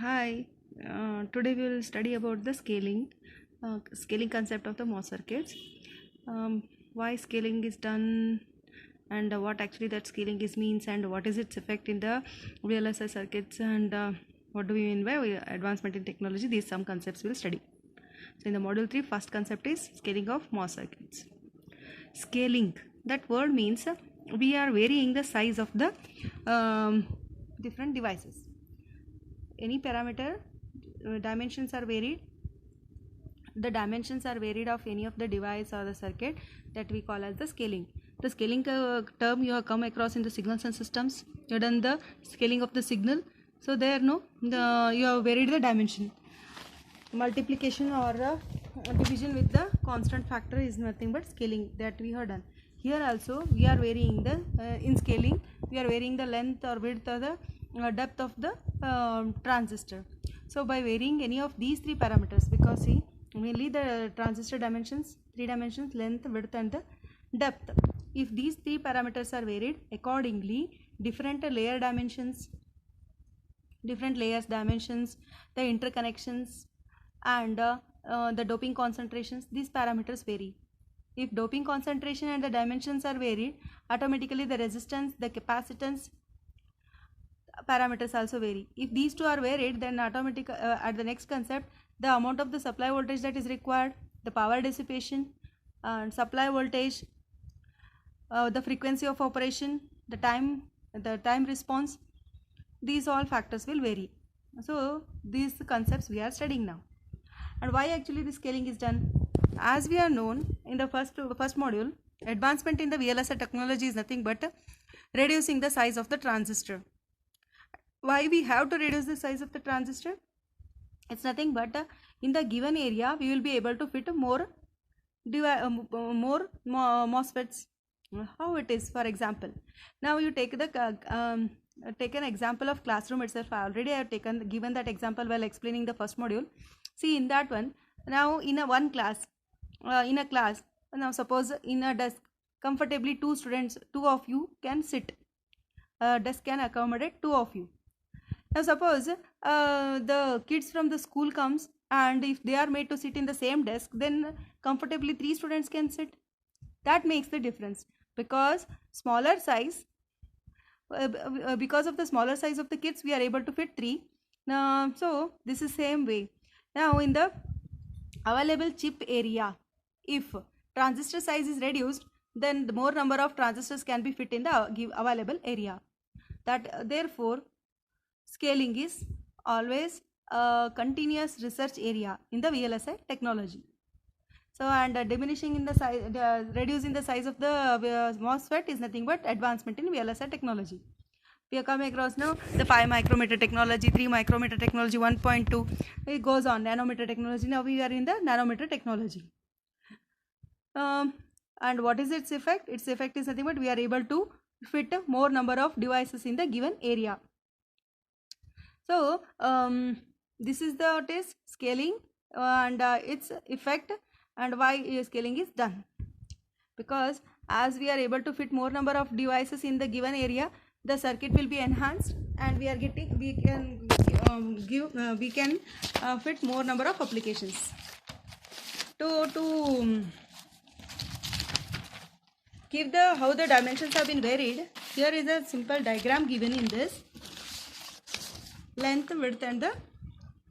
Hi, today we will study about the scaling concept of the MOS circuits. Why scaling is done, and what actually that scaling is means, and what is its effect in the VLSI circuits, and what do we mean by advancement in technology. These some concepts we will study. So in the module 3, first concept is scaling of MOS circuits. Scaling, that word means we are varying the size of the different devices. Any parameter dimensions are varied, the dimensions are varied of any of the device or the circuit, that we call as the scaling. The scaling term you have come across in the signals and systems. You have done the scaling of the signal, so there you have varied the dimension. Multiplication or division with the constant factor is nothing but scaling that we have done. Here also we are varying the in scaling we are varying the length or width or the depth of the transistor. So by varying any of these three parameters, because see, mainly the transistor dimensions, three dimensions: length, width and the depth. If these three parameters are varied accordingly, different layer dimensions, different layers dimensions, the interconnections and the doping concentrations, these parameters vary. If doping concentration and the dimensions are varied, automatically the resistance, the capacitance parameters also vary. If these two are varied, then automatically at the next concept, the amount of the supply voltage that is required, the power dissipation and supply voltage, the frequency of operation, the time response, these all factors will vary. So these concepts we are studying now. And why actually the scaling is done? As we are known in the first module, advancement in the VLSI technology is nothing but reducing the size of the transistor. Why we have to reduce the size of the transistor? It's nothing but in the given area we will be able to fit more MOSFETs. How it is? For example, now you take take an example of classroom itself. Already I have given that example while explaining the first module. See, in that one, now in a class, now suppose in a desk, comfortably two of you can sit. Desk can accommodate two of you. Now suppose the kids from the school comes, and if they are made to sit in the same desk, then comfortably three students can sit. That makes the difference, because smaller size, because of the smaller size of the kids, we are able to fit three. So this is same way. Now in the available chip area, if transistor size is reduced, then the more number of transistors can be fit in the available area. That therefore scaling is always a continuous research area in the VLSI technology. So, and diminishing in the size, reducing the size of the MOSFET is nothing but advancement in VLSI technology. We are coming across now the 5 micrometer technology, 3 micrometer technology, 1.2. It goes on nanometer technology. Now we are in the nanometer technology. And what is its effect? Its effect is nothing but we are able to fit more number of devices in the given area. So this is the test scaling and its effect, and why scaling is done. Because as we are able to fit more number of devices in the given area, the circuit will be enhanced, and we can fit more number of applications. To give the how the dimensions have been varied, here is a simple diagram given in this. Length, width and the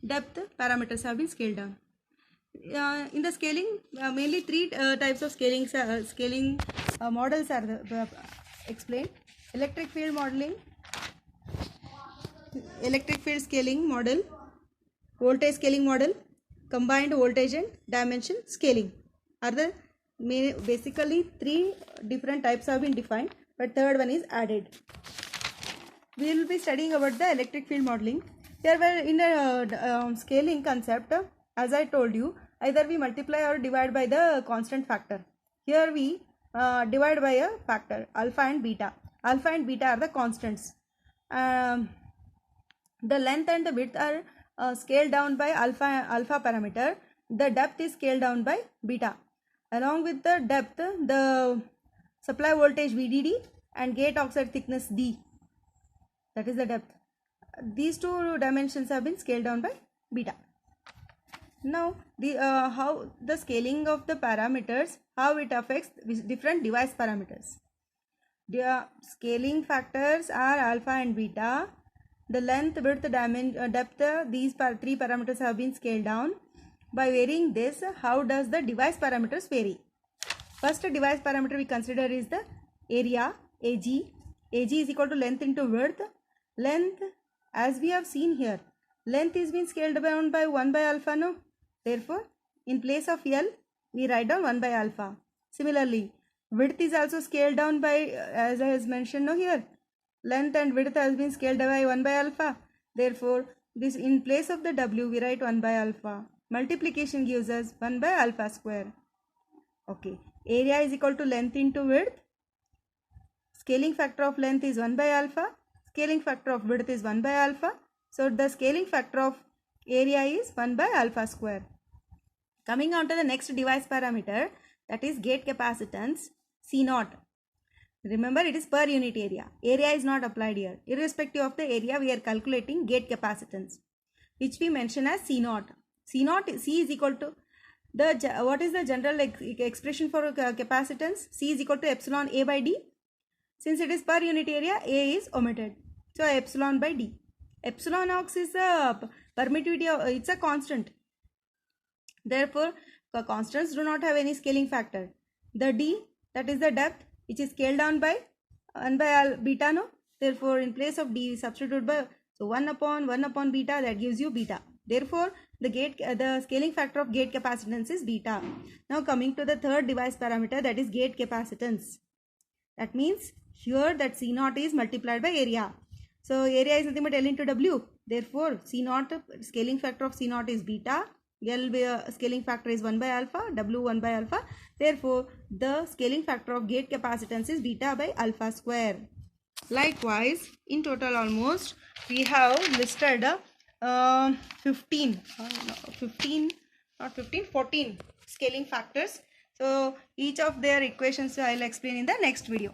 depth parameters have been scaled down. In the scaling, mainly three types of scaling models are explained: electric field modeling, electric field scaling model, voltage scaling model, combined voltage and dimension scaling are the basically three different types have been defined, but third one is added. We will be studying about the electric field modeling. Here we in the scaling concept, as I told you, either we multiply or divide by the constant factor. Here we divide by a factor, alpha and beta. Alpha and beta are the constants. The length and the width are scaled down by alpha parameter. The depth is scaled down by beta. Along with the depth, the supply voltage VDD and gate oxide thickness D, that is the depth. these two dimensions have been scaled down by beta. Now how the scaling of the parameters, how it affects different device parameters. The scaling factors are alpha and beta. The length, width, depth, these three parameters have been scaled down. By varying this, how does the device parameters vary? First device parameter we consider is the area, AG. AG is equal to length into width. Length, as we have seen here, length is being scaled down by 1 by alpha, no? Therefore, in place of L, we write down 1 by alpha. Similarly, width is also scaled down by, as I has mentioned no here, length and width has been scaled by 1 by alpha. Therefore, this in place of the W, we write 1 by alpha. Multiplication gives us 1 by alpha square. Okay, area is equal to length into width. Scaling factor of length is 1 by alpha. Scaling factor of width is 1 by alpha. So, the scaling factor of area is 1 by alpha square. Coming on to the next device parameter, that is gate capacitance, C0. Remember, it is per unit area. Area is not applied here. Irrespective of the area, we are calculating gate capacitance, which we mention as C0. C0, C is equal to what is the general expression for capacitance? C is equal to epsilon A by D. Since it is per unit area, A is omitted. So, epsilon by D. Epsilon ox is a permittivity, it's a constant. Therefore, constants do not have any scaling factor. The D, that is the depth, which is scaled down by 1 by beta, no? Therefore, in place of D, we substitute by, so 1 upon beta, that gives you beta. Therefore, the scaling factor of gate capacitance is beta. Now, coming to the third device parameter, that is gate capacitance. That means here that C0 is multiplied by area. So, area is nothing but L into W. Therefore, C0, scaling factor of C0 is beta. L scaling factor is 1 by alpha, W 1 by alpha. Therefore, the scaling factor of gate capacitance is beta by alpha square. Likewise, in total almost we have listed 14 scaling factors. So, each of their equations I will explain in the next video.